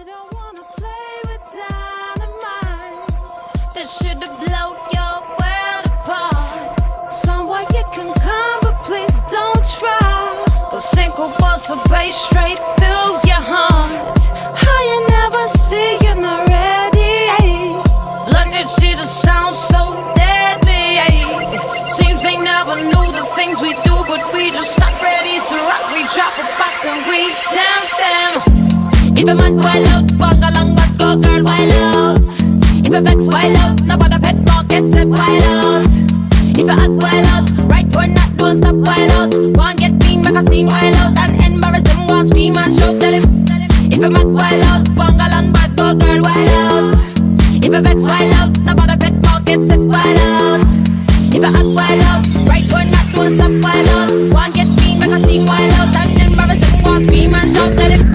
don't wanna play with dynamite. That shit'll blow your world apart. Somewhere you can come, but please don't try. The single bars of bass straight through your heart. How you never see you're not ready. Blended shit sounds so deadly. Seems they never knew the things we do, but we just not ready to rock. We drop a box and we down them. If a man wild out, walk along but go girl wild out. If a vex wild out, nobody pet market said wild out. If a act wild out, right or not, don't stop wild out. Go and get mean, make a scene wild out. And embarrass them, go and scream and shout, tell him. If a man wild out, walk along but go girl wild out. If a vex wild out, nobody pet market said wild out. If a act wild out, right or not, don't stop wild out. Go and get mean, make a scene wild out. And embarrass them, go and scream and shout, tell him.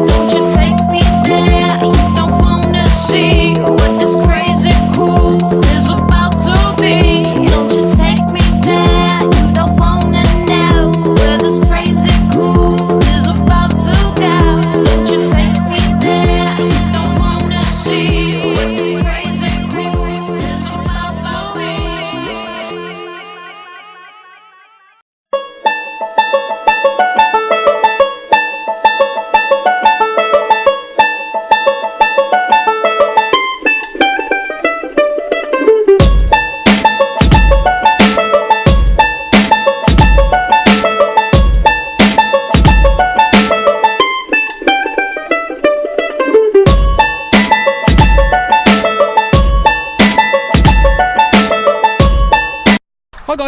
Don't you take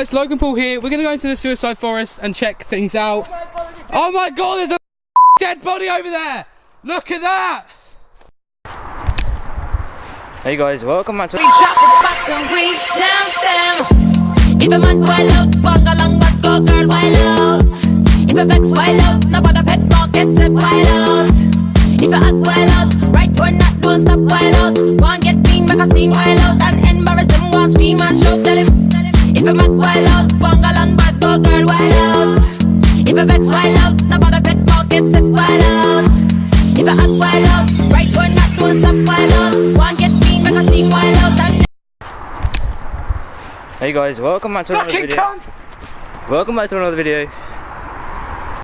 guys, Logan Paul here. We're gonna go into the suicide forest and check things out. Oh my god, there's a dead body over there! Look at that! Hey guys, welcome back to... We drop the box and we down them. If a man wild out, walk along but go girl wild out. If a vex wild out, nobody pet market said wild out. If a hot wild out, right or not, don't stop wild out. Go and get mean, make a scene wild out. And embarrass them, go and scream and shout, tell him. If a man wild out, walk along but go girl wild out. If a vex wild out, nobody pet market said wild out. If a hot wild out, right or not, don't stop wild out. Go and get mean, make a scene wild out. And Hey guys, welcome back to another video. Welcome back to another video.